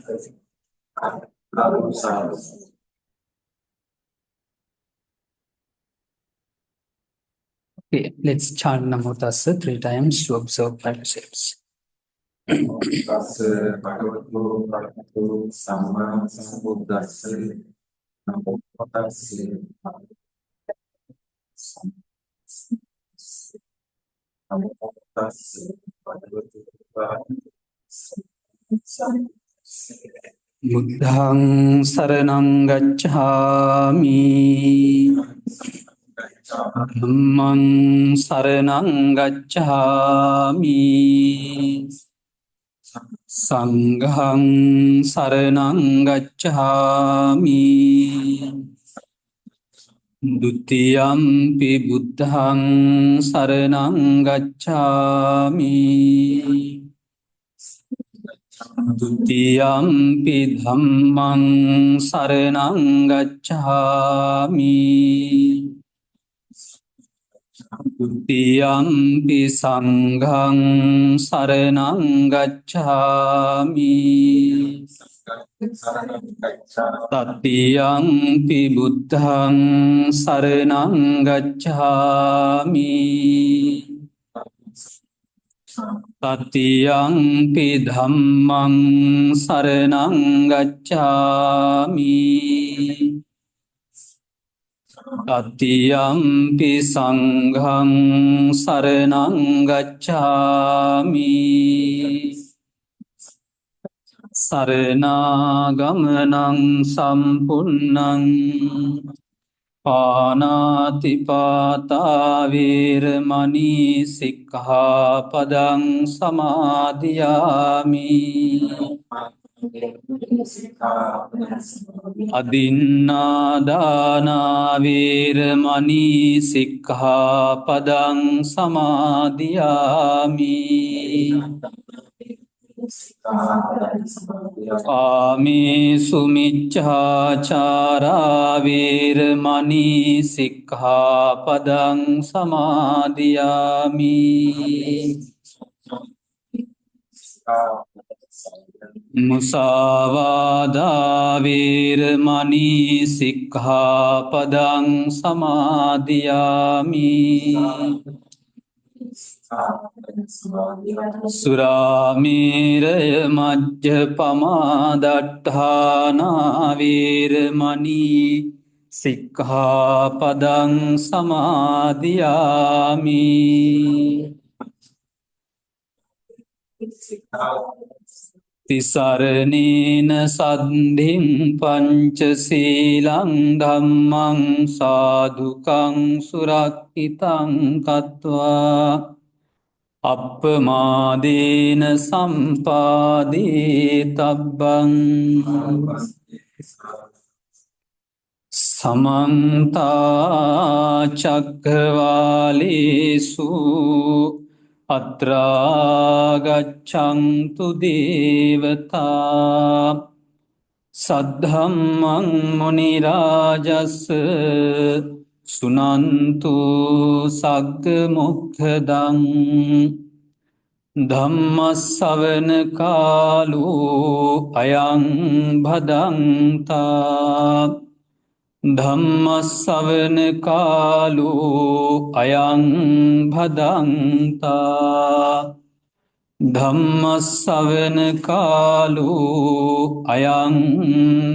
Okay, let's chant Namo Tassa 3 times to observe 5 steps. Tassa bhagavato arahato samma sambuddhassa namo tassa namo tassa bhagavato arahato Buddhang saranang gacchami. Dhammang saranang gacchami. Sanghang saranang gacchami. Dutiyampi buddhang saranang gacchami. Dutiyampi dhammang saranang gacchami. Dutiyampi sanghang saranang gacchami. Tatiyampi buddhang saranang gacchami. Tatiyampi dhammang saranang gacchami. Tatiyampi sanghang saranang gacchami. Saranaгаmanang sampunnang Panatipata virmani sikkhapadang samadhiyami. Adinnādāna virmani sikkhapadang samadhiyami. Kāmesu miccācārā virmani sikkhapadang samadhiyami. Musāvādā virmani sikkhapadang samadhiyami. Suramēraya majjapamā daṭṭhānā virmani sikkhapadang samadhiyami. Tisaranena saddhiṃ pañcasīlaṃ dhammam sādhukaṃ surakkitaṃ kattvā appamādena sampādetabbang. Samantā cakkavālesu atrā gaccantu devata saddhammang munirājassa sunantu sagga mokkhadan dhammasavana kālo ayaṃ bhadantā. Dhammasavana kālo ayaṃ bhadantā. Dhammasavana kālo ayaṃ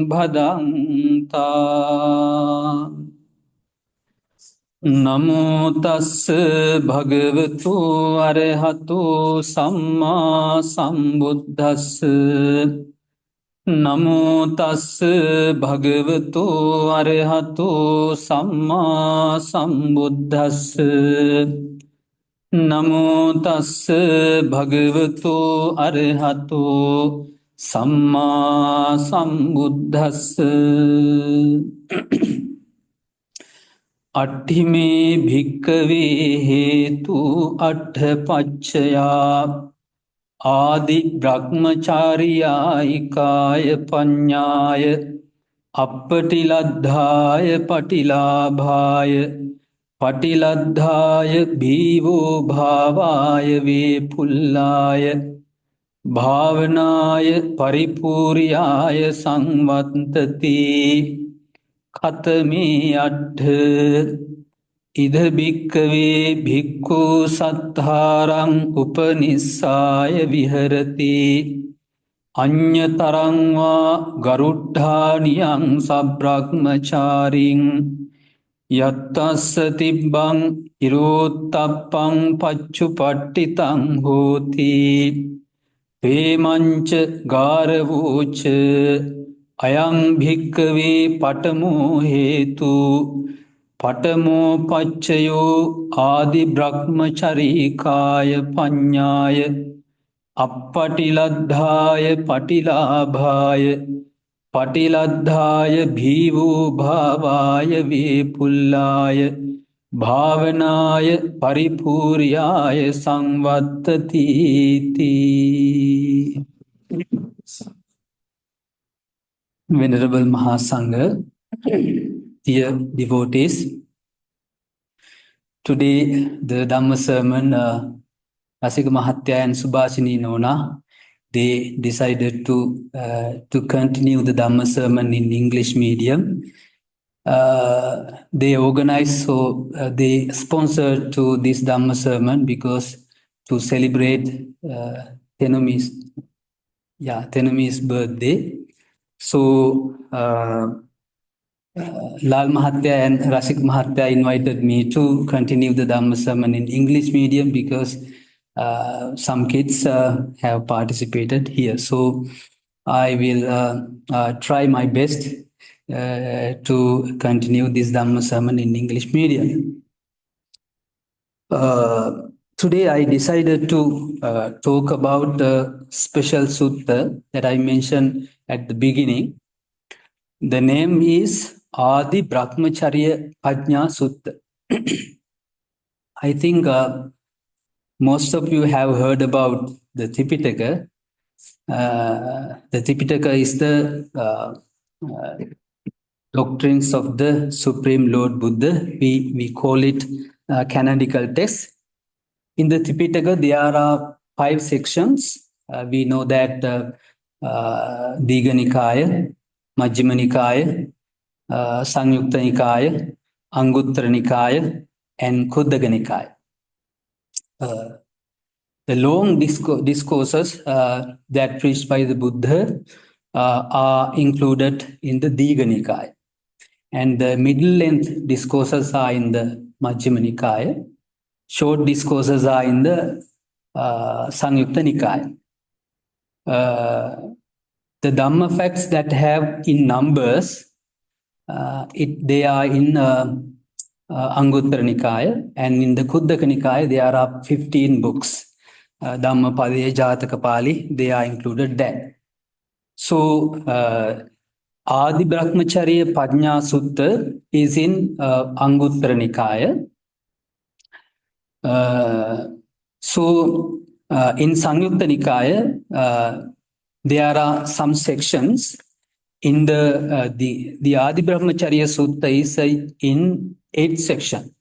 bhadantā. Namo tassa bhagavato arahato samma sambuddhassa. Namo tassa bhagavato arahato samma sambuddhassa. Namo tassa bhagavato arahato samma sambuddhassa. Atthime bhikkhave hetu atthapaccaya Ādi brahmacāriyāikāya paññāya appatiladdhāya patilābhāya patiladdhāya bhīvo bhāvāya vepullāya භාවනාය පරිපූර්යාය සංවත්තති කතමේ අට්ඨ ඉද භික්කවේ භික්ඛු සත්තාරං උපනිස්සාය විහෙරති අඤ්ඤතරංවා ගරුට්ඨානියං සබ්‍රක්මචාරින් යත්තස්ස තිබ්බං ඉරෝත්තප්පං පච්චුපට්ඨිතං හෝති පේමංච ගාරවෝච අයං භික්කවේ පඨමෝ හේතු පඨමෝ පච්චයෝ ආදි බ්‍රහ්මචරීකාය පඤ්ඤාය අප්පටිලද්ධාය පටිලාභාය පටිලද්ධාය භීවෝ භාවාය වේපුල්ලාය භාවනාය පරිපූර්යාය සංවත්තති තී. Venerable Mahasangha, dear devotees, today the Dhamma sermon, Rasika Mahatya and Subhashini Nona, they decided to continue the Dhamma sermon in English medium. They organized, so they sponsored to this Dhamma sermon because to celebrate Tenumi's birthday. So Lal Mahatya and Rasik Mahatya invited me to continue the Dhamma sermon in English medium because some kids have participated here. So I will try my best to continue this Dhamma sermon in English medium. Today I decided to talk about the special sutta that I mentioned at the beginning. The name is Adi Brahmacharya Pajna Sutta. I think most of you have heard about the Tipitaka. The Tipitaka is the doctrines of the Supreme Lord Buddha. We call it canonical text. In the Tipitaka, there are 5 sections. We know that Digha Nikaya, Majjhima Nikaya, Samyukta Nikaya, Anguttara Nikaya, and Khuddaka Nikaya. The long discourses that preached by the Buddha are included in the Digha Nikaya. And the middle-length discourses are in the Majjhima Nikaya. Short discourses are in the Samyukta Nikaya. The Dhamma facts that have in numbers, they are in Anguttara Nikaya, and in the Khuddaka Nikaya, there are 15 books. Dhamma Padaya Jataka Pali, they are included there. So, Adi Brahmacharya Pajna Sutta is in Anguttara Nikaya. In Samyukta Nikaya, there are some sections. In the Adi Brahmacharya Sutta is in 8th section.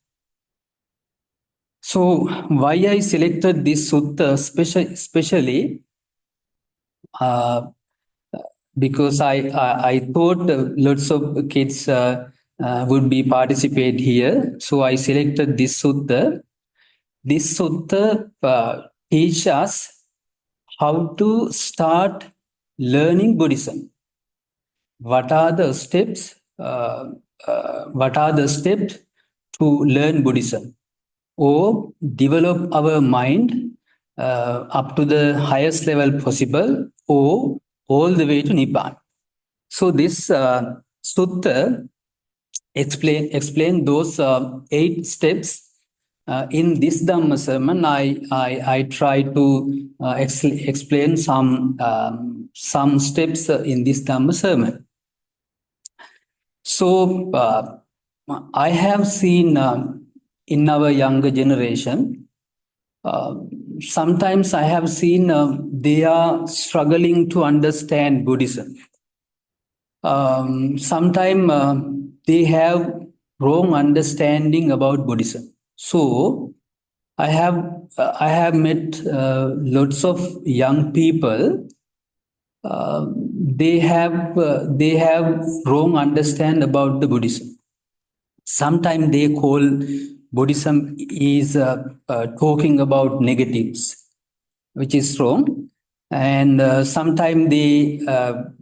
So why I selected this sutta especially because I thought lots of kids would be participate here. So I selected this sutta. This sutta teaches us how to start learning Buddhism. What are the steps? To learn Buddhism or develop our mind up to the highest level possible or all the way to Nibbana. So this sutta explain those 8 steps. In this Dhamma sermon, I try to explain some steps in this Dhamma sermon. So I have seen in our younger generation, sometimes I have seen they are struggling to understand Buddhism. Sometimes they have wrong understanding about Buddhism. So I have met lots of young people. They have wrong understand about the Buddhism. Sometimes they call Buddhism is talking about negatives, which is wrong. And sometimes they are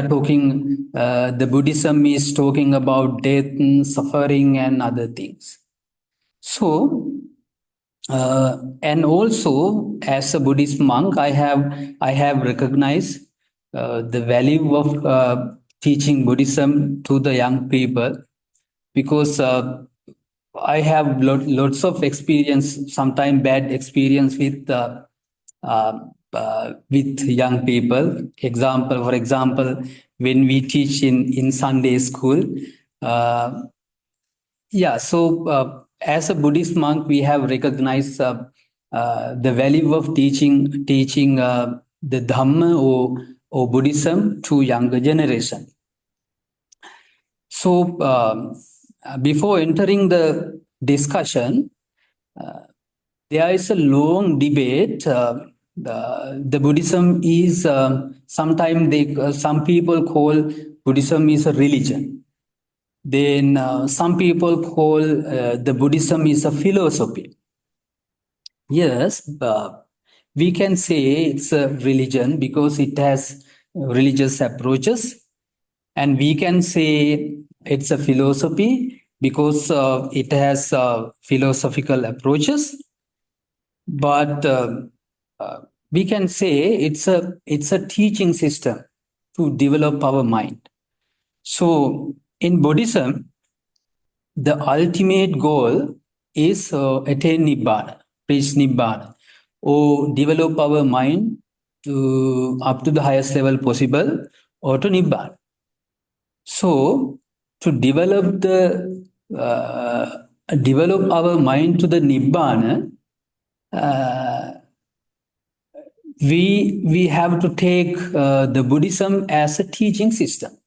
talking. The Buddhism is talking about death, and suffering, and other things. So, and also as a Buddhist monk, I have recognized the value of teaching Buddhism to the young people, because I have lots of experience, sometimes bad experience with young people. For example, when we teach in Sunday school, uh, yeah. So as a Buddhist monk, we have recognized the value of teaching the Dhamma or Buddhism to younger generation. So, before entering the discussion, there is a long debate. The Buddhism is sometimes some people call Buddhism is a religion. Then some people call the Buddhism is a philosophy. Yes, we can say it's a religion because it has religious approaches, and we can say it's a philosophy because it has philosophical approaches. But we can say it's a teaching system to develop our mind. So in Buddhism, the ultimate goal is attain Nibbana, reach Nibbana, or develop our mind to up to the highest level possible, or to Nibbana. So to develop our mind to the Nibbana, uh, we have to take the Buddhism as a teaching system.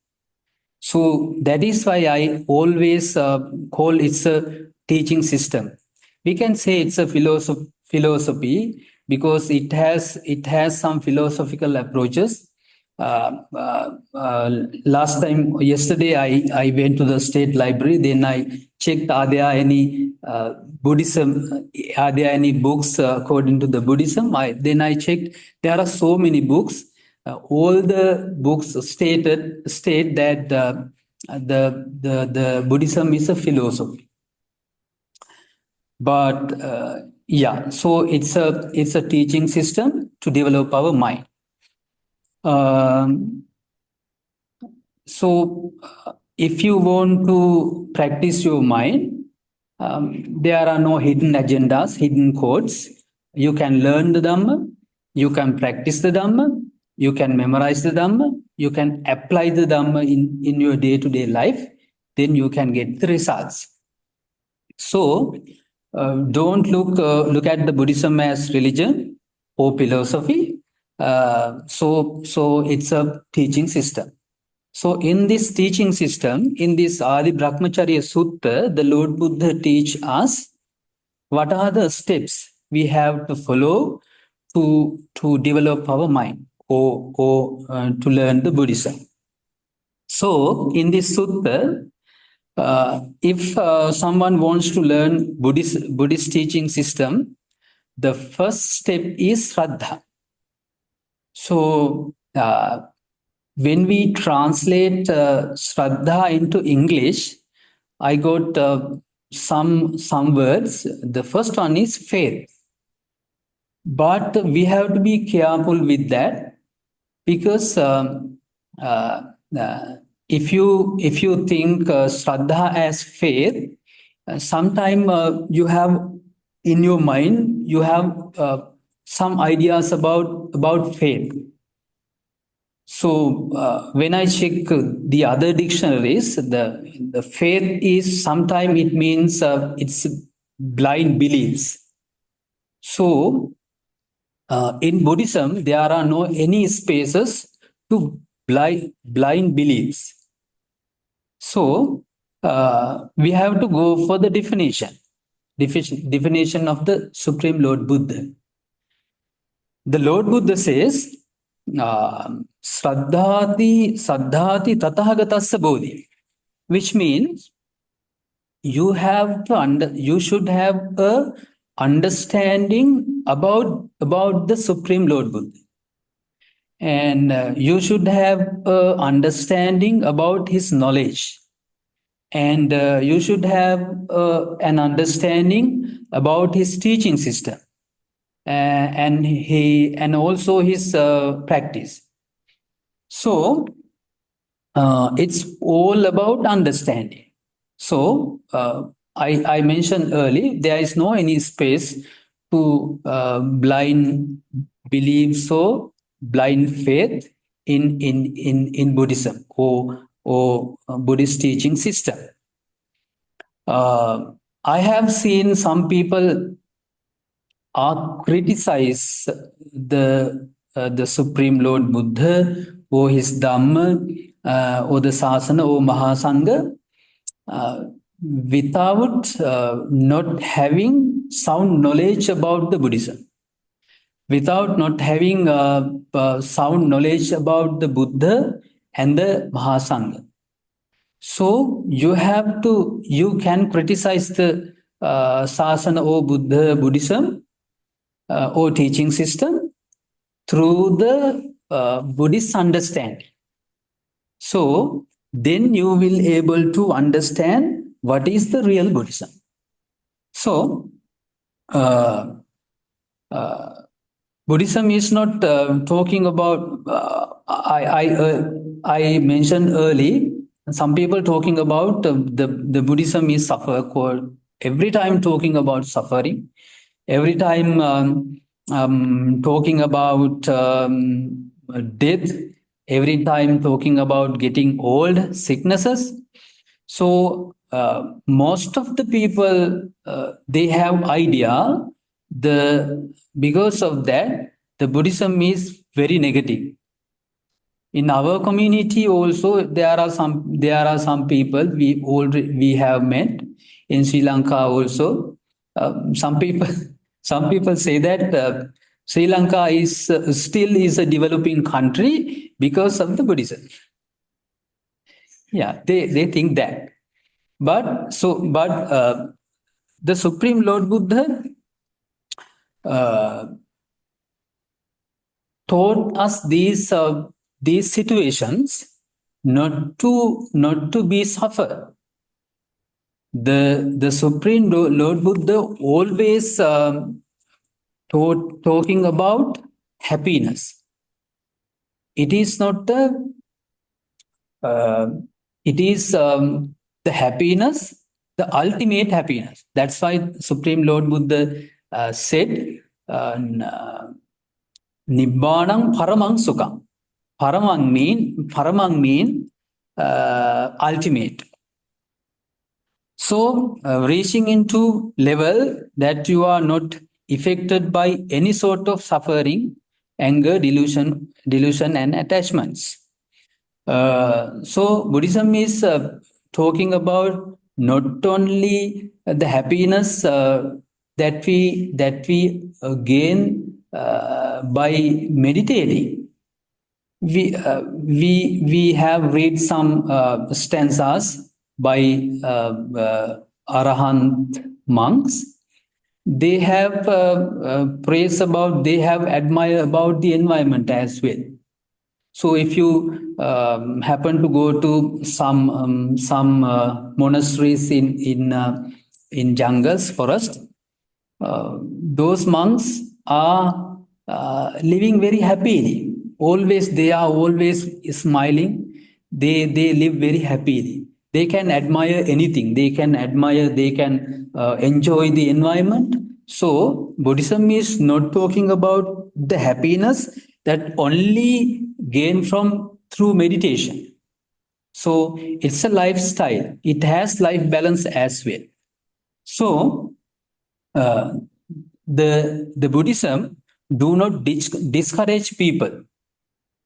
So that is why I always call it a teaching system. We can say it's a philosophy because it has some philosophical approaches. Last time, yesterday, I went to the state library. Then I checked, are there any Buddhism? Are there any books according to the Buddhism? Then I checked. There are so many books. All the books state that the Buddhism is a philosophy. But yeah, so it's a teaching system to develop our mind. Um, so if you want to practice your mind, there are no hidden agendas, hidden codes. You can learn the Dhamma, you can practice the Dhamma, you can memorize the Dhamma, you can apply the Dhamma in your day-to-day life, then you can get the results. So don't look at the Buddhism as religion or philosophy. So it's a teaching system. So in this teaching system, in this Adi Brahmacharya Sutta, the Lord Buddha teach us what are the steps we have to follow to develop our mind or to learn the Buddhism. So in this sutta, if someone wants to learn Buddhist teaching system, the first step is Shraddha. So when we translate Shraddha into English, I got some words. The first one is faith. But we have to be careful with that, because uh, uh, if you think Shraddha as faith, sometime you have in your mind you have some ideas about faith. So when I check the other dictionaries, the faith is sometime it means it's blind beliefs. So in Buddhism, there are no any spaces to blind beliefs. So we have to go for the definition. definition of the Supreme Lord Buddha. The Lord Buddha says, Sraddhati Tathagatasya Bodhi, which means you should have a understanding about the Supreme Lord Buddha, and you should have a understanding about his knowledge, and you should have an understanding about his teaching system, and also his practice. So it's all about understanding. So I mentioned early, there is no any space to blind beliefs or blind faith in Buddhism or Buddhist teaching system. I have seen some people are criticize the Supreme Lord Buddha or his Dhamma or the Sasana or Mahasangha without not having sound knowledge about the Buddhism, without not having sound knowledge about the Buddha and the Mahasangha. So you can criticize the Sasana or Buddhism or teaching system through the Buddhist understanding. So then you will able to understand what is the real Buddhism. So Buddhism is not talking about. I mentioned early. Some people talking about the Buddhism is every time talking about suffering, every time talking about death, every time talking about getting old, sicknesses. So most of the people they have idea because of that the Buddhism is very negative. In our community also there are some people we have met in Sri Lanka also. Some people say that Sri Lanka is still is a developing country because of the Buddhism. Yeah, they think that. But the Supreme Lord Buddha taught us these situations not to be suffer. The Supreme Lord Buddha always talking about happiness. It is not it is the happiness, the ultimate happiness. That's why Supreme Lord Buddha said, Nibbanam paramang sukham. Paramang mean ultimate. So reaching into level that you are not affected by any sort of suffering, anger, delusion and attachments. So Buddhism is talking about not only the happiness that we gain by meditating. We have read some stanzas by Arahant monks. They have they have admired about the environment as well. So if you happen to go to some monasteries in jungles, forest, those monks are living very happily. They are always smiling. They live very happily. They can admire anything. They can enjoy the environment. So Buddhism is not talking about the happiness that only gain through meditation. So it's a lifestyle. It has life balance as well. So the Buddhism do not discourage people.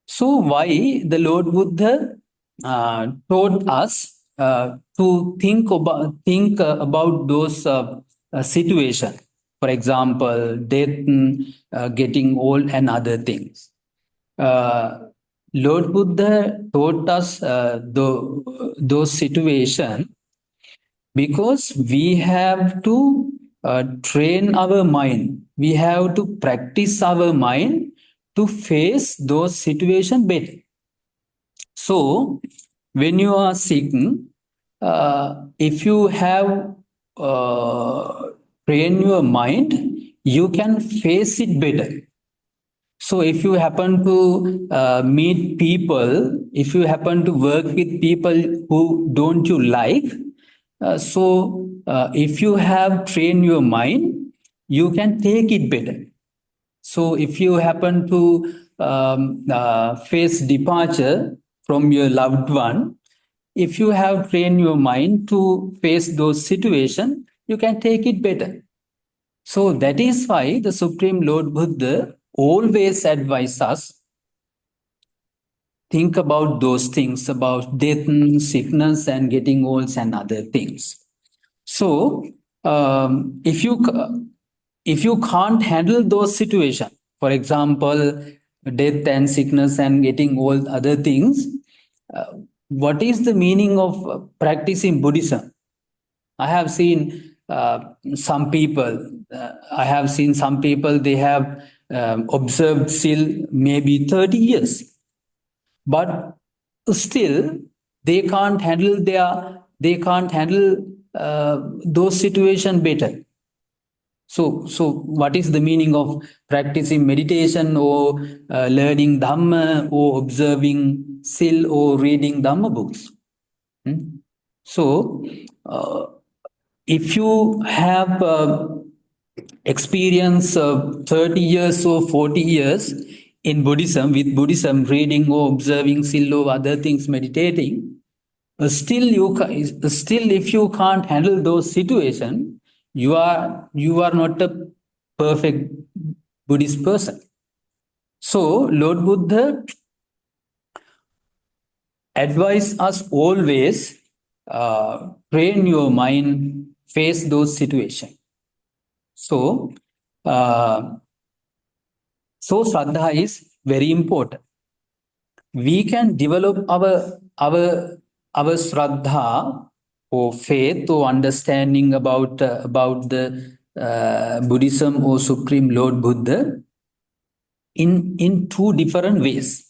So why the Lord Buddha taught us to think about those situation. For example, death, getting old, and other things. Lord Buddha taught us those situations because we have to train our mind. We have to practice our mind to face those situations better. So, when you are sick, if you have trained your mind, you can face it better. So, if you happen to meet people, if you happen to work with people who don't you like, if you have trained your mind, you can take it better. So, if you happen to face departure from your loved one, if you have trained your mind to face those situations, you can take it better. So, that is why the Supreme Lord Buddha always advises us think about those things about death, sickness, and getting old, and other things. So, if you can't handle those situations, for example, death and sickness and getting old, other things, what is the meaning of practicing Buddhism? I have seen some people. I have seen some people. They have observed still maybe 30 years, but still they can't handle those situations better. So what is the meaning of practicing meditation or learning Dhamma or observing Sil or reading Dhamma books? So, if you have experience 30 years or 40 years in Buddhism, with Buddhism, reading or observing Sil or other things, meditating, still if you can't handle those situations, you are not a perfect Buddhist person. So Lord Buddha advise us always train your mind, face those situations. So Shraddha is very important. We can develop our Shraddha or faith or understanding about the Buddhism or Supreme Lord Buddha in two different ways.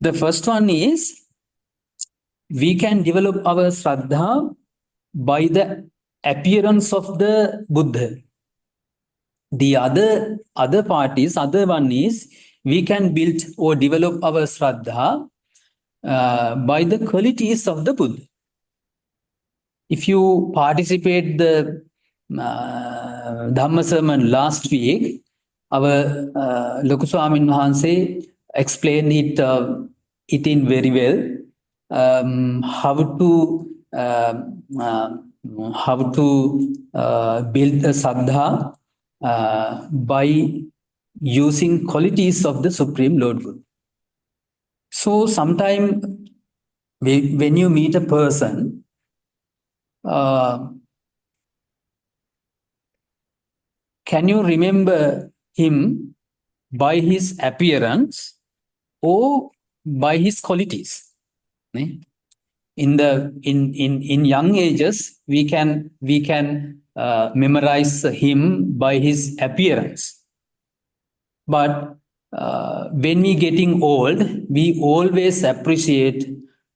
The first one is we can develop our Shraddha by the appearance of the Buddha. The other one is we can build or develop our Shraddha by the qualities of the Buddha. If you participate the Dhamma sermon last week, our Loku Swamin Wahanse explained it in very well. How to build a Saddha by using qualities of the Supreme Lord Buddha. So sometimes when you meet a person, can you remember him by his appearance or by his qualities? In young ages, we can memorize him by his appearance. But when we getting old, we always appreciate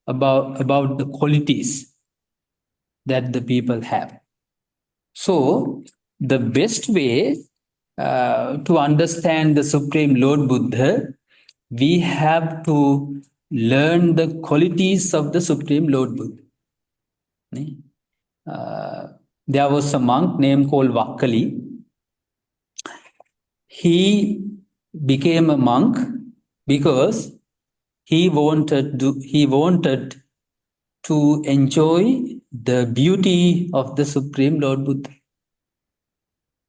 about the qualities that the people have. So the best way to understand the Supreme Lord Buddha, we have to learn the qualities of the Supreme Lord Buddha. There was a monk named called Vakkali. He became a monk because he wanted to enjoy the beauty of the Supreme Lord Buddha.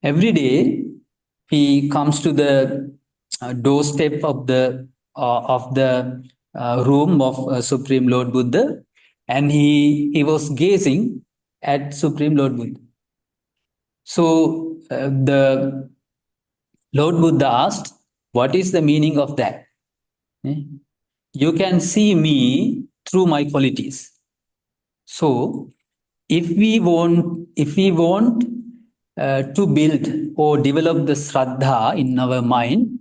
Every day he comes to the doorstep of the room of Supreme Lord Buddha, and he was gazing at Supreme Lord Buddha. So the Lord Buddha asked, what is the meaning of that? You can see me through my qualities. So if we want to build or develop the Shraddha in our mind,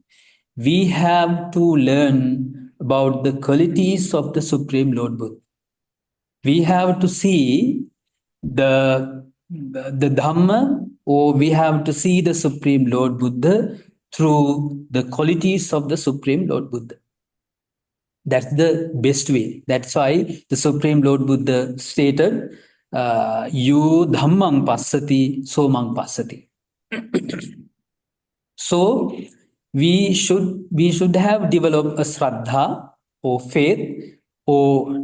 we have to learn about the qualities of the Supreme Lord Buddha. We have to see the Dhamma, or we have to see the Supreme Lord Buddha through the qualities of the Supreme Lord Buddha. That's the best way. That's why the Supreme Lord Buddha stated, "You dhammang passati, so mang passati." So we should have developed a shraddha or faith or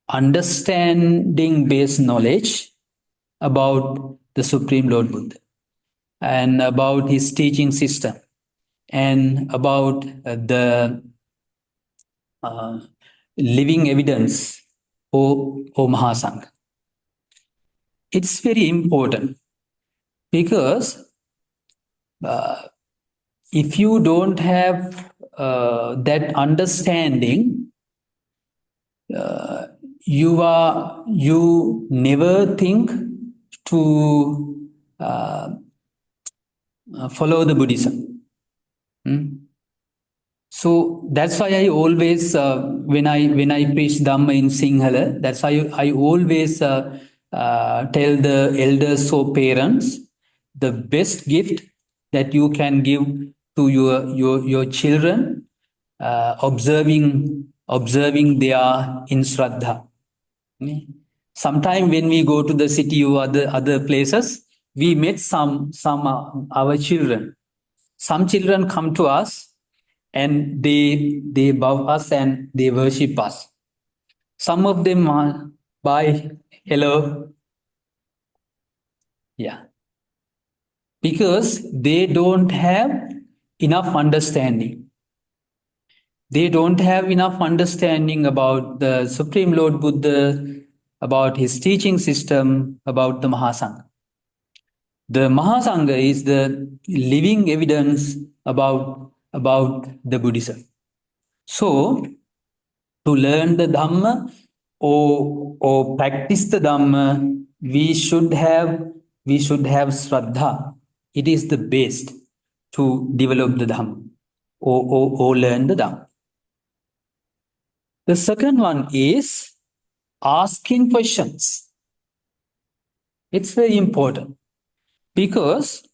understanding based knowledge about the Supreme Lord Buddha and about his teaching system and about the uh, living evidence or Mahasangha. It's very important because if you don't have that understanding, you never think to follow the Buddhism. So that's why I always, when I preach Dhamma in Sinhala, that's why I always tell the elders or parents, the best gift that you can give to your children, observing their in Shraddha. Sometime when we go to the city or other places, we met some our children. Some children come to us and they bow us and they worship us. Some of them are bye, hello, yeah, because they don't have enough understanding. They don't have enough understanding about the Supreme Lord Buddha, about his teaching system, about the Mahasangha. The Mahasangha is the living evidence about the Buddhism. So, to learn the Dhamma or practice the Dhamma, we should have Shraddha. It is the best to develop the Dhamma or learn the Dhamma. The second one is asking questions. It's very important because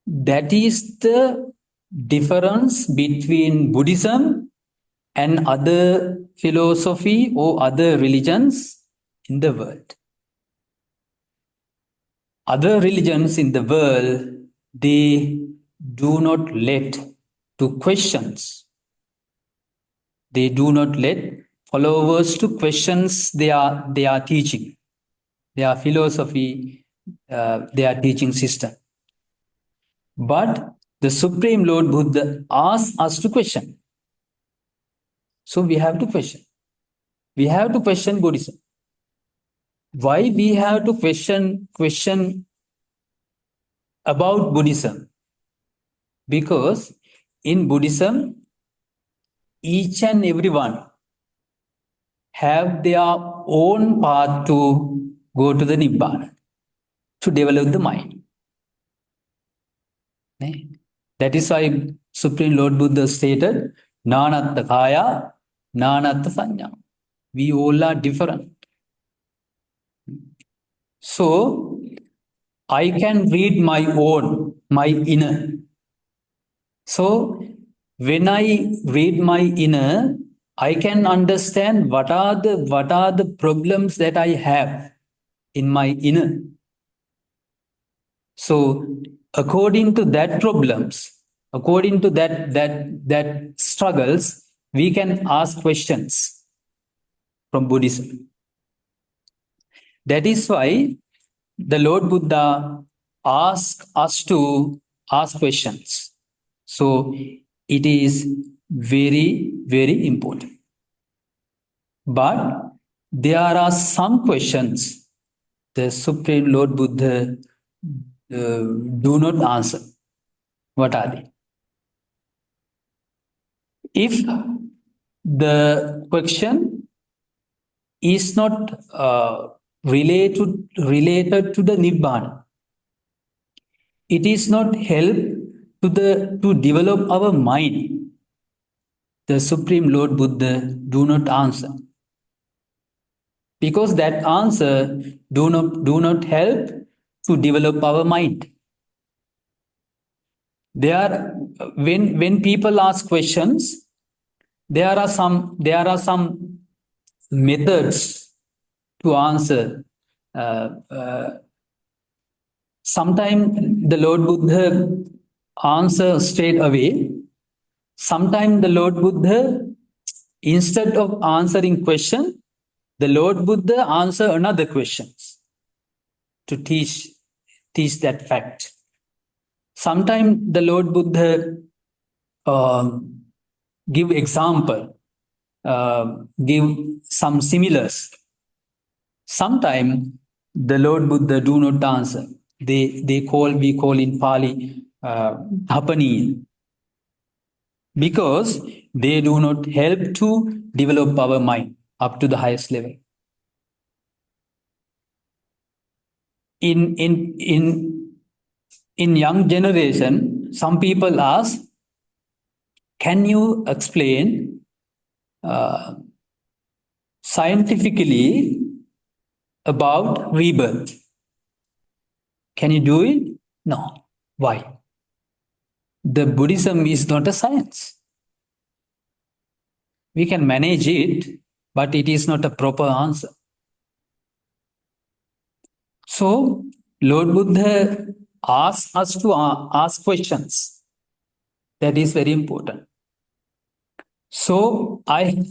that is the difference between Buddhism and other philosophy or other religions in the world. Other religions in the world, they do not let to questions. They do not let followers to questions their teaching, their philosophy, their teaching system. But the Supreme Lord Buddha asks us to question. So we have to question. We have to question Buddhism. Why we have to question about Buddhism? Because in Buddhism, each and everyone have their own path to go to the Nibbana, to develop the mind. That is why Supreme Lord Buddha stated, Nanatta Kaya, Nanatta Sanya. We all are different. So I can read my inner. So when I read my inner, I can understand what are the problems that I have in my inner. So according to that problems, according to that struggles, we can ask questions from Buddhism. That is why the Lord Buddha asks us to ask questions. So it is very, very important. But there are some questions the Supreme Lord Buddha do not answer. What are they? If the question is not related to the Nibbana, it is not help to develop our mind, the Supreme Lord Buddha do not answer. Because that answer do not help to develop our mind. There, when people ask questions, there are some methods to answer. Sometimes the Lord Buddha answer straight away. Sometimes the Lord Buddha, instead of answering question, the Lord Buddha answer another questions to teach that fact. Sometimes the Lord Buddha give example, give some similars. Sometimes the Lord Buddha do not answer. We call in Pali Dhapani, because they do not help to develop our mind up to the highest level. In young generation, some people ask, can you explain scientifically about rebirth? Can you do it? No. Why? The Buddhism is not a science. We can manage it, but it is not a proper answer. So, Lord Buddha asks us to ask questions. That is very important. So, I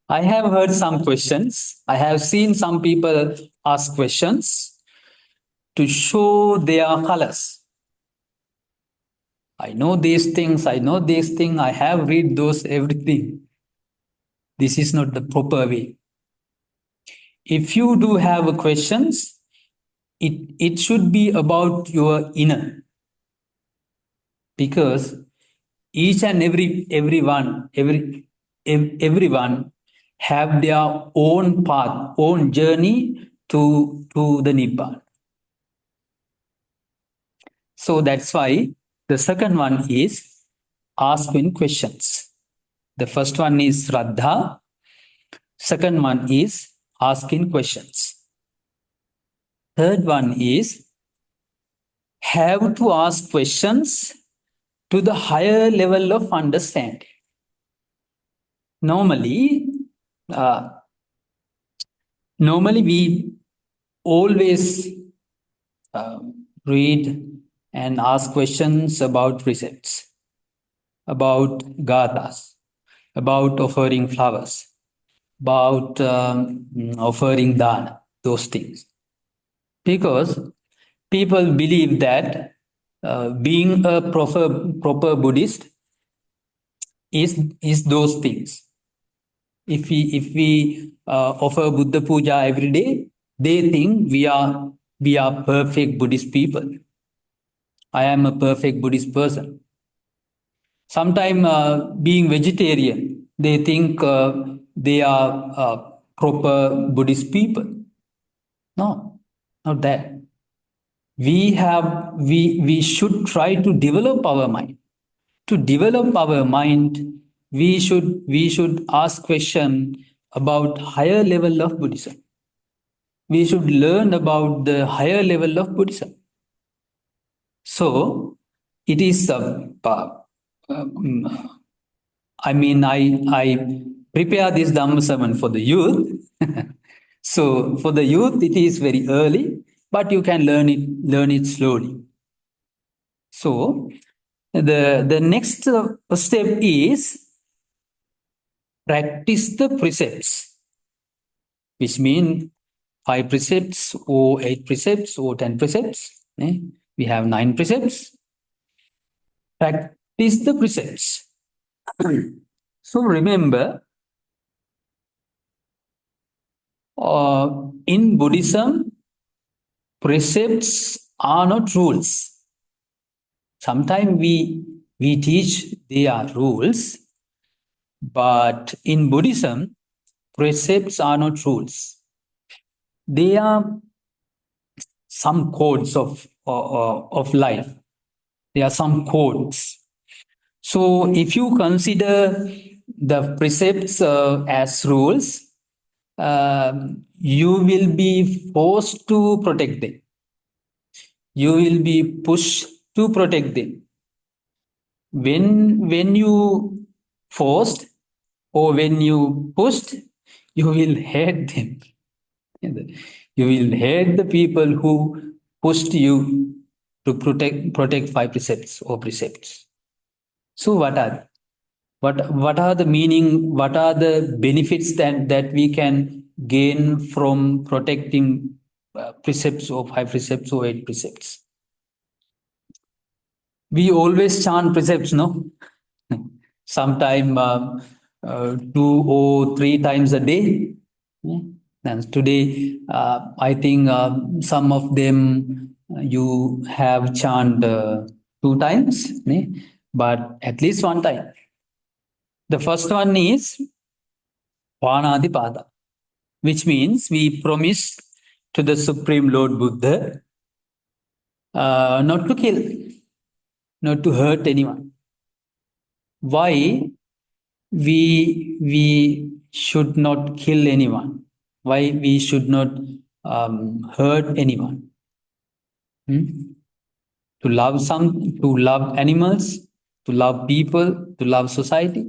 have heard some questions. I have seen some people ask questions to show their colors. I know these things, I have read those, everything. This is not the proper way. If you do have questions, it should be about your inner. Because each and everyone have their own path, own journey to the Nibbana. So that's why the second one is asking questions. The first one is Shraddha. Second one is asking questions. Third one is have to ask questions to the higher level of understanding. Normally we always read and ask questions about precepts, about gathas, about offering flowers, about offering dana, those things. Because people believe that being a proper Buddhist is those things. If we offer Buddha Puja every day, they think we are perfect Buddhist people. I am a perfect Buddhist person. Sometimes being vegetarian, they think they are proper Buddhist people. No, not that. We should try to develop our mind. To develop our mind, we should ask question about higher level of Buddhism. We should learn about the higher level of Buddhism. So it is I prepare this Dhamma sermon for the youth. So for the youth, it is very early, but you can learn it slowly. So the next step is practice the precepts, which mean 5 precepts or 8 precepts or 10 precepts. We have 9 precepts. Practice the precepts. So remember, in Buddhism, precepts are not rules. Sometimes we teach they are rules, but in Buddhism, precepts are not rules. They are some codes of life. There are some codes. So if you consider the precepts as rules, you will be forced to protect them. You will be pushed to protect them. When you forced or when you pushed, you will hate them. You will hate the people who pushed you to protect five precepts or precepts. So what are the meaning? What are the benefits that we can gain from protecting precepts or five precepts or eight precepts? We always chant precepts, no? Sometime 2 or 3 times a day. Yeah. And today, I think some of them you have chant 2 times, yeah? But at least one time. The first one is Panadipada, which means we promise to the Supreme Lord Buddha not to kill, not to hurt anyone. Why we should not kill anyone? Why we should not hurt anyone? To love animals, to love people, to love society.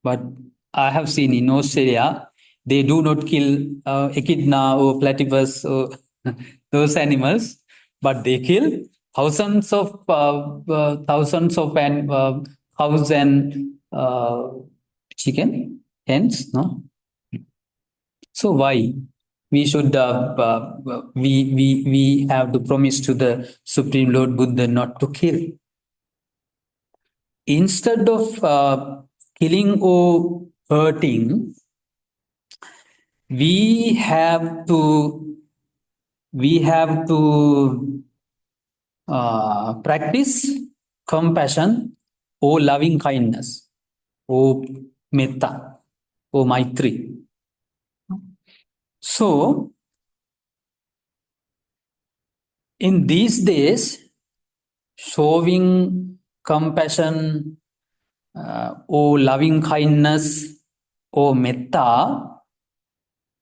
But I have seen in Australia, they do not kill echidna or platypus or those animals, but they kill thousands of cows and chicken, hens. No, so why we should we have to promise to the Supreme Lord Buddha not to kill instead of killing or hurting. We have to practice compassion or loving kindness or metta or maitri. So in these days, showing compassion or loving kindness or metta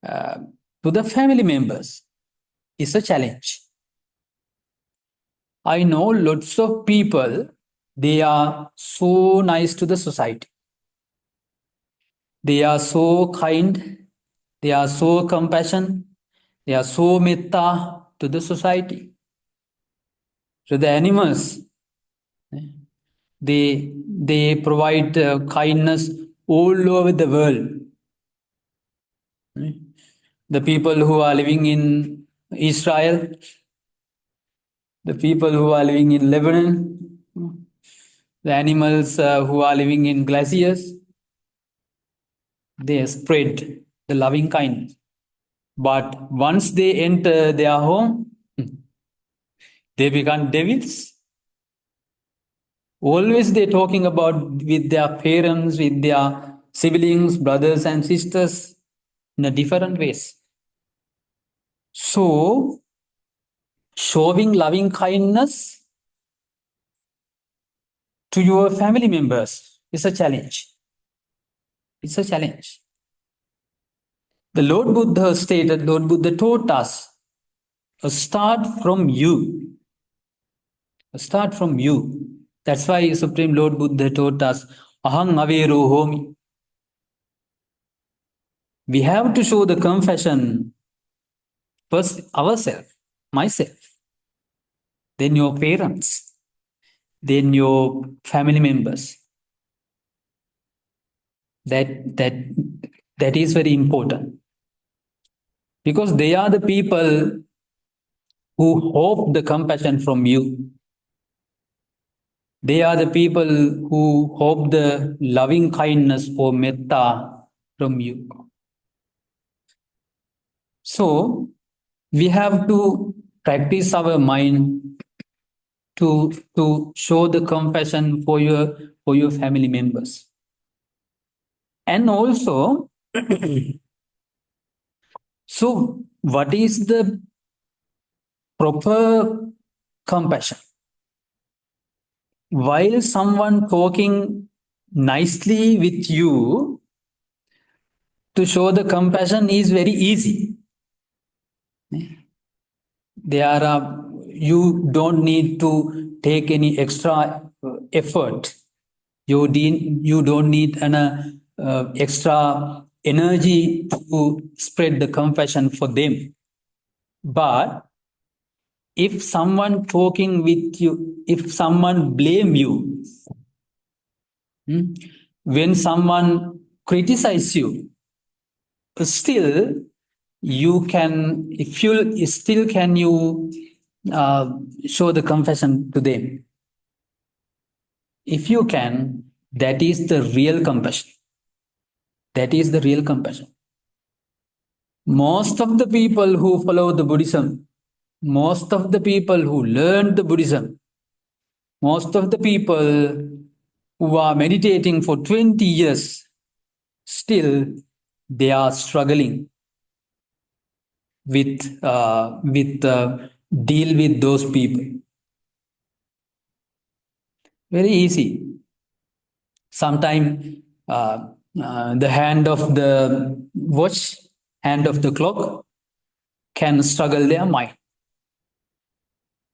to the family members is a challenge. I know lots of people, they are so nice to the society. They are so kind, they are so compassionate, they are so metta to the society. To the animals, they provide kindness all over the world. The people who are living in Israel, the people who are living in Lebanon, the animals who are living in glaciers, they spread the loving kindness. But once they enter their home, they become devils. Always they're talking about with their parents, with their siblings, brothers and sisters in a different ways. So, showing loving kindness to your family members is a challenge. It's a challenge. The Lord Buddha stated, Lord Buddha taught us, start from you. Start from you. That's why Supreme Lord Buddha taught us, Aham Averu Homi. We have to show the compassion first ourselves, myself, then your parents, then your family members. That is very important because they are the people who hope the compassion from you. They are the people who hope the loving kindness or metta from you. So we have to practice our mind to show the compassion for your family members. And also, so what is the proper compassion? While someone talking nicely with you, to show the compassion is very easy. There are, you don't need to take any extra effort. You don't need an extra energy to spread the compassion for them. But if someone talking with you, if someone blame you, when someone criticize you, still you can, if you still can you show the compassion to them. If you can, that is the real compassion. That is the real compassion. Most of the people who follow the Buddhism, most of the people who learn the Buddhism, most of the people who are meditating for 20 years, still they are struggling with deal with those people. Very easy. Sometimes the hand of the watch, hand of the clock can struggle their mind.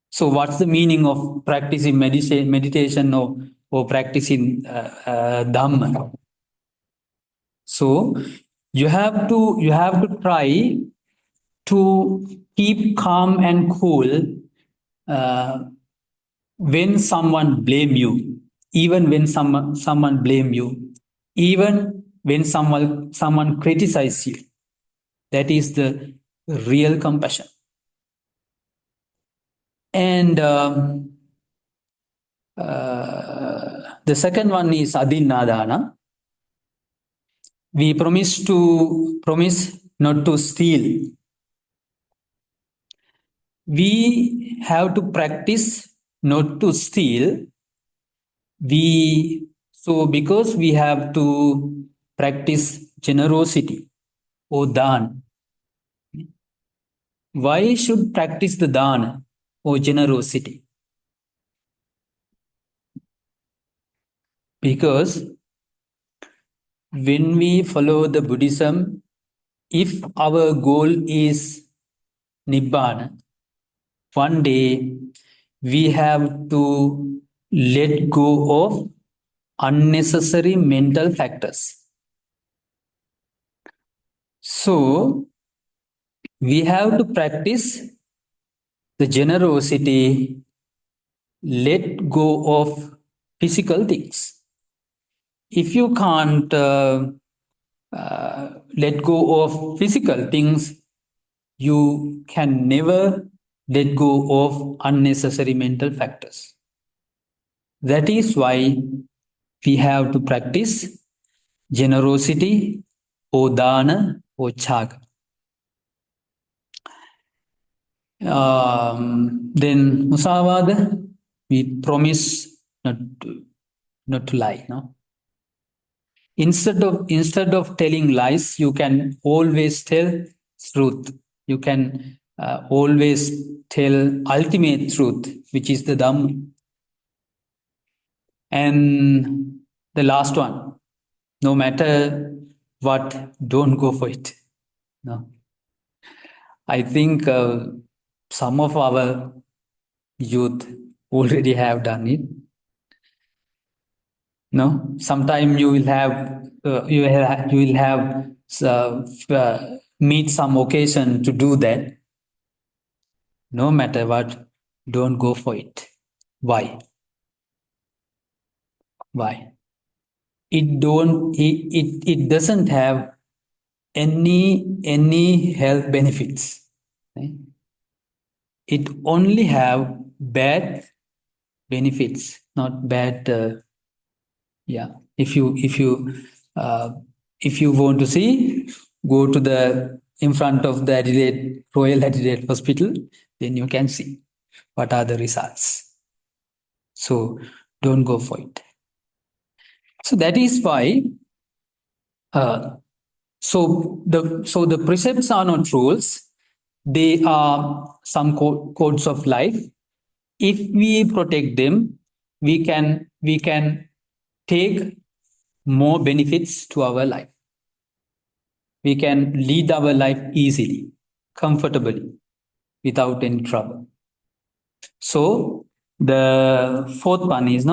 So what's the meaning of practicing meditation or practicing Dhamma? So you have to try to keep calm and cool when someone blame you, even when someone blame you, even when someone criticize you. That is the real compassion. And the second one is adinadana. We promise not to steal. We have to practice not to steal. Because we have to practice generosity or dana. Why should practice the dana or generosity? Because when we follow the Buddhism, if our goal is Nibbana, one day we have to let go of unnecessary mental factors. So we have to practice the generosity, let go of physical things. If you can't let go of physical things, you can never let go of unnecessary mental factors. That is why we have to practice generosity or dana or chaga. Then musavada, we promise not to lie. No. Instead of telling lies, you can always tell truth. You can always tell ultimate truth, which is the Dhamma. And the last one, no matter what, don't go for it. No. I think some of our youth already have done it. No, sometime you will have meet some occasion to do that. No matter what, don't go for it. Why? Why? It doesn't have any health benefits. Right? It only have bad benefits, not bad. Yeah, if you want to see, go to the in front of the Royal Adelaide Hospital, then you can see what are the results. So don't go for it. So that is why so the precepts are not rules, they are some codes of life. If we protect them, we can take more benefits to our life. We can lead our life easily, comfortably, without any trouble. So the fourth one is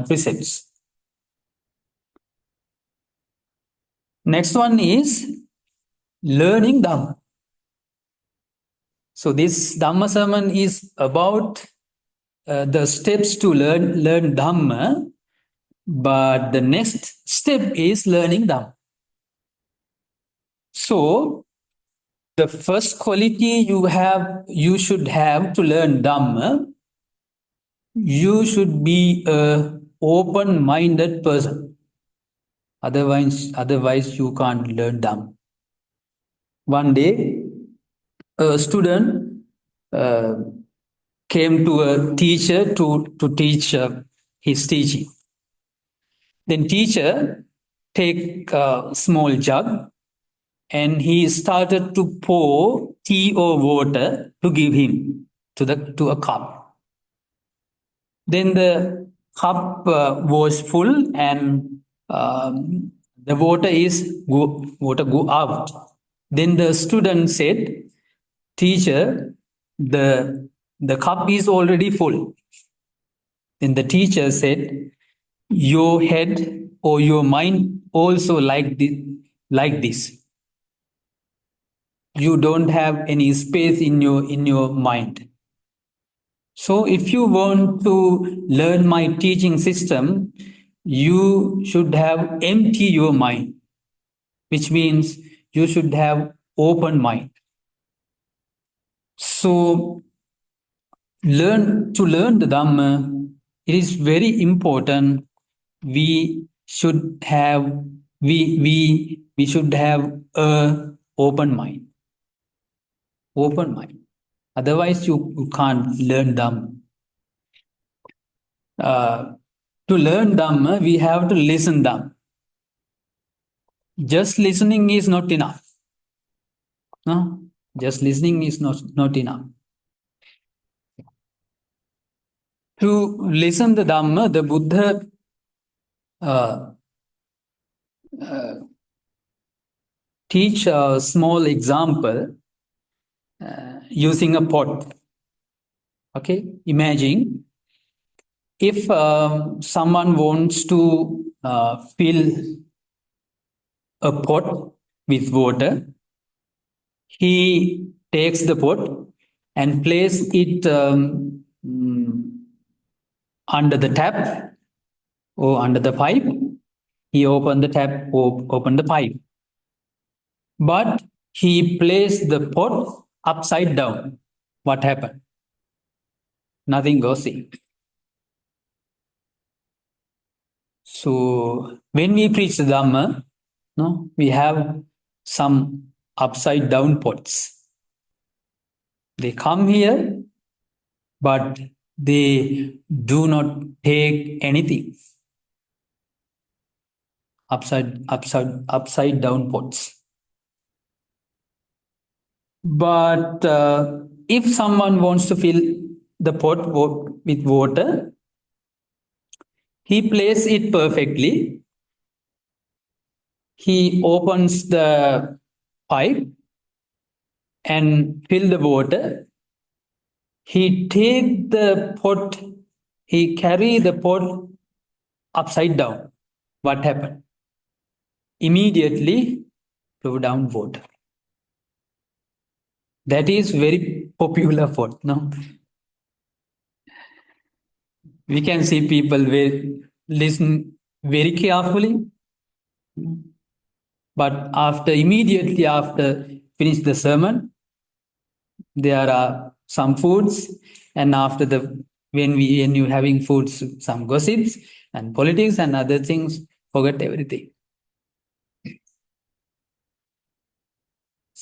precepts. Next one is learning Dhamma. So this Dhamma sermon is about the steps to learn Dhamma, but the next step is learning Dhamma. So the first quality you should have to learn Dhamma, you should be an open-minded person. Otherwise you can't learn Dhamma. One day, a student came to a teacher to teach his teaching. Then teacher take a small jug and he started to pour tea or water to give him to a cup. Then the cup was full and the water go out. Then the student said, "Teacher, the cup is already full." Then the teacher said, "Your head or your mind also like this. You don't have any space in your mind. So if you want to learn my teaching system, you should have empty your mind, which means you should have open mind." So to learn the Dhamma, it is very important. We should have a open mind. Open mind. Otherwise, you can't learn Dhamma. To learn Dhamma, we have to listen Dhamma. Just listening is not enough. No, just listening is not enough. To listen the Dhamma, the Buddha teach a small example using a pot. Okay, imagine if someone wants to fill a pot with water, he takes the pot and place it under the tap or under the pipe. He opened the tap or opened the pipe. But he placed the pot upside down. What happened? Nothing goes in. So when we preach the Dhamma, we have some upside down pots. They come here, but they do not take anything. Upside down pots. But if someone wants to fill the pot with water, he places it perfectly. He opens the pipe and fill the water. He take the pot, he carry the pot upside down. What happened? Immediately flow down water. That is very popular pot, no? We can see people listen very carefully, but immediately after finish the sermon, there are some foods, and when you're having foods, some gossips and politics and other things, forget everything.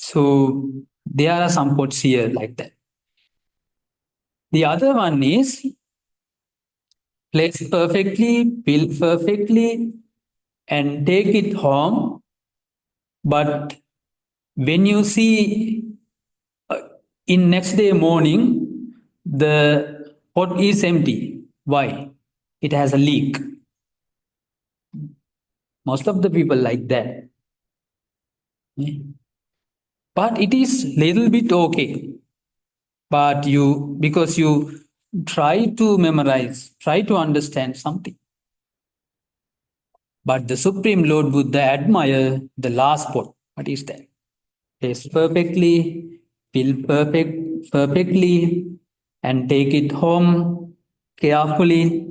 So there are some quotes here like that. The other one is place perfectly, feel perfectly, and take it home. But when you see in next day morning, the pot is empty. Why? It has a leak. Most of the people like that. But it is little bit okay. But you, because you try to memorize, try to understand something. But the Supreme Lord Buddha admire the last pot. What is that? Taste perfectly, feel perfectly, and take it home carefully,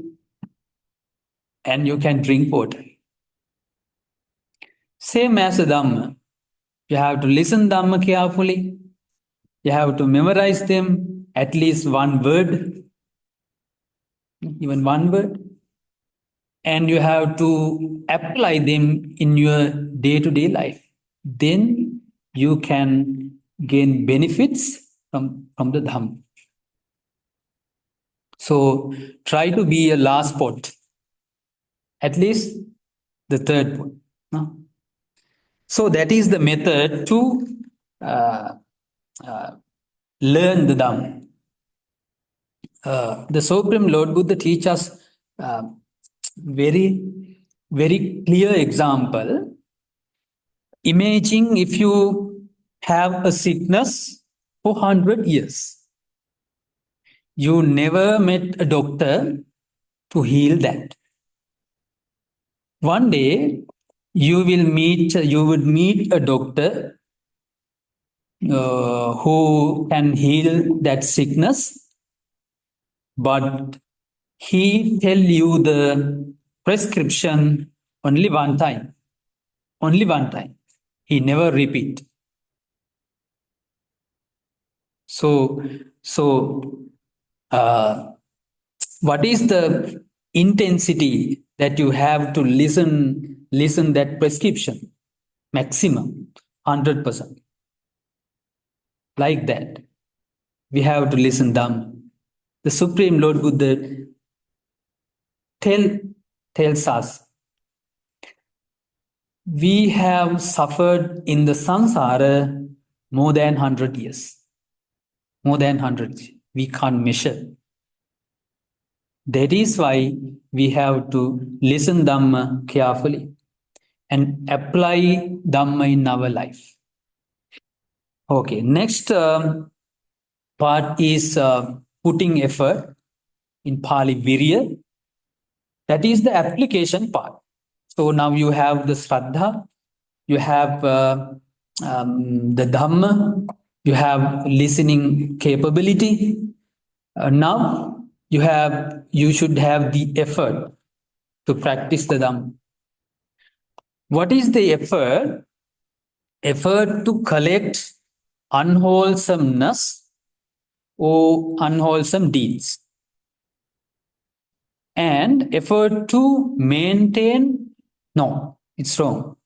and you can drink water. Same as the Dhamma. You have to listen Dhamma carefully. You have to memorize them, at least one word, even one word. And you have to apply them in your day-to-day life. Then you can gain benefits from the Dhamma. So try to be a last pot, at least the third pot. No? So that is the method to uh, learn the Dhamma. The Supreme Lord Buddha teaches us very, very clear example. Imagine if you have a sickness for 100 years. You never met a doctor to heal that. One day, you would meet a doctor who can heal that sickness, but he tell you the prescription only one time. Only one time. He never repeat. So, so what is the intensity that you have to listen that prescription? Maximum 100%. Like that. We have to listen Dhamma. The Supreme Lord Buddha tells us we have suffered in the samsara more than 100 years. More than 100. We can't measure. That is why we have to listen Dhamma carefully and apply Dhamma in our life. Okay, next part is putting effort, in Pali Virya. That is the application part. So now you have the Shraddha, you have the Dhamma, you have listening capability. Now you should have the effort to practice the Dhamma. What is the effort? Effort to collect unwholesomeness or unwholesome deeds. And effort to maintain, no, it's wrong.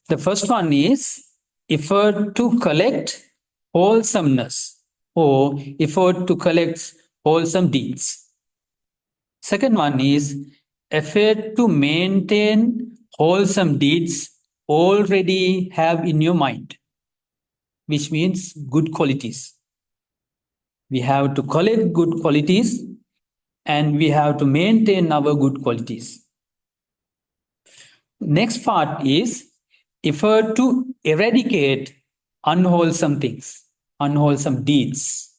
The first one is effort to collect wholesomeness or effort to collect wholesome deeds. Second one is effort to maintain wholesome deeds already have in your mind, which means good qualities. We have to collect good qualities and we have to maintain our good qualities. Next part is effort to eradicate unwholesome things, unwholesome deeds.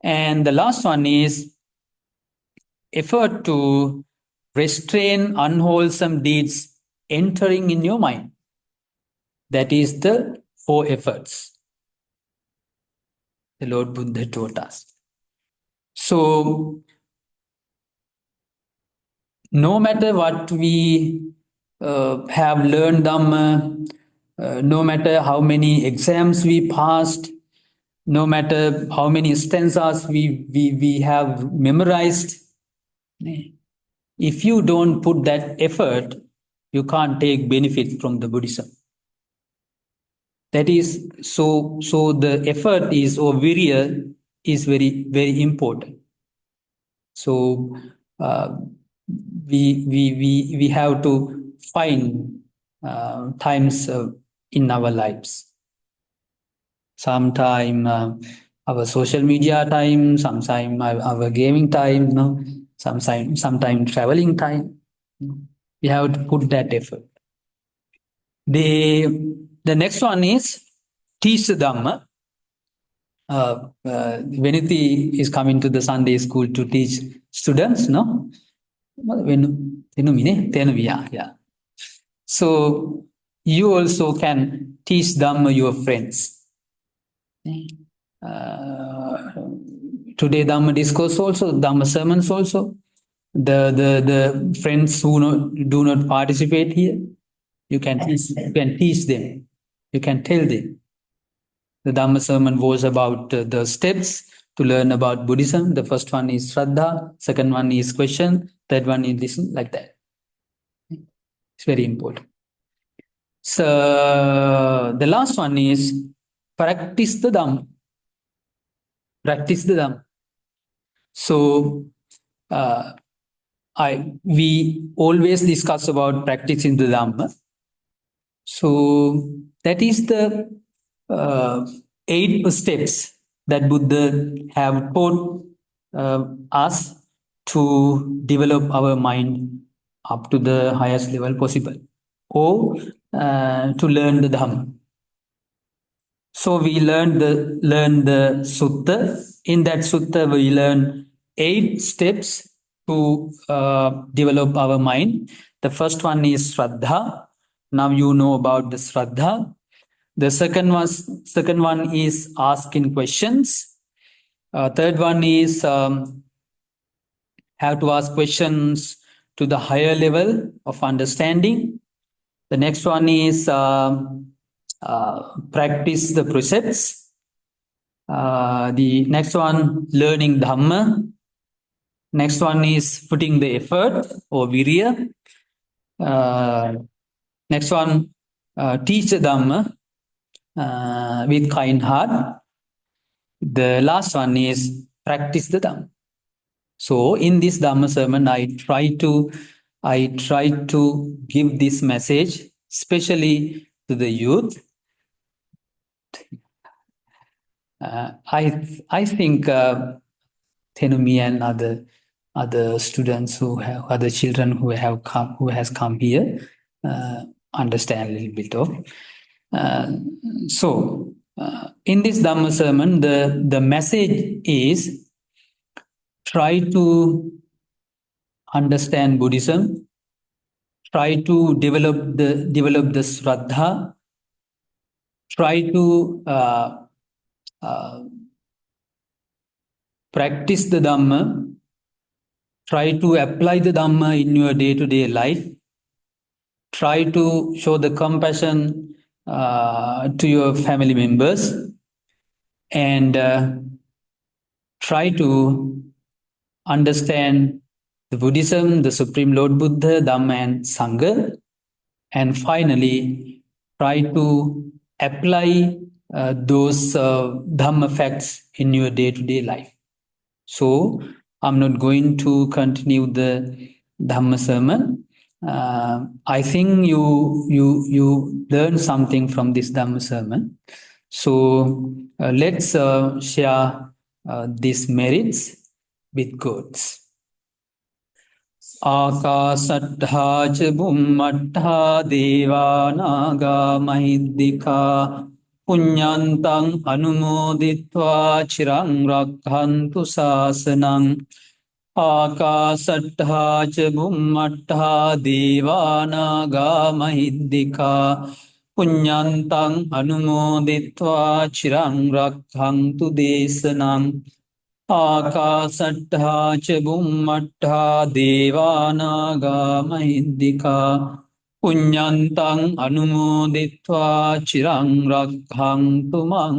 And the last one is effort to restrain unwholesome deeds entering in your mind. That is the 4 efforts the Lord Buddha taught us. So, no matter what we have learned Dhamma, no matter how many exams we passed, no matter how many stanzas we have memorized, if you don't put that effort, you can't take benefits from the Buddhism. That is so. So the effort is or virya is very very important. So we have to find times in our lives. Sometime our social media time, sometime our gaming time, no, sometime traveling time. We have to put that effort. The next one is teach the Dhamma. Veniti is coming to the Sunday school to teach students, no? Yeah. So you also can teach Dhamma your friends. Today Dhamma discourse also, Dhamma sermons also. The friends who do not participate here, you can teach them. You can tell them. The Dhamma sermon was about the steps to learn about Buddhism. The first one is Shraddha, second one is question, third one is listen, like that. It's very important. So the last one is practice the Dhamma. Practice the Dhamma. So we always discuss about practicing the Dhamma. So that is the 8 steps that Buddha have taught us to develop our mind up to the highest level possible, or to learn the Dhamma. So we learn the sutta. In that sutta, we learn 8 steps to develop our mind. The first one is Shraddha. Now you know about the Shraddha. The second one is asking questions. Third one is have to ask questions to the higher level of understanding. The next one is practice the precepts. The next one, learning Dhamma. Next one is putting the effort or virya. Next one, teach the Dhamma with kind heart. The last one is practice the Dhamma. So in this Dhamma sermon, I try to give this message, especially to the youth. I think Thenumi and other students other children who has come here understand a little bit of. So in this Dhamma sermon, the message is try to understand Buddhism, try to develop the Shraddha, try to practice the Dhamma, try to apply the Dhamma in your day-to-day life, try to show the compassion to your family members, and try to understand the Buddhism, the Supreme Lord Buddha, Dhamma and Sangha, and finally try to apply those Dhamma facts in your day-to-day life. So I'm not going to continue the Dhamma sermon. I think you learn something from this Dhamma sermon. So let's share these merits with gods. Akasattha ca bummattha devanaga mahiddhika punyantang anumoditva chirang rakhantu sasanang. Akasattha ca bummattha devanaga mahiddhika punyantang anumoditva chirang rakhantu desanang. Akasattha ca bummattha devanaga mahiddhika punyantang anumoditva chirang rakhantu mang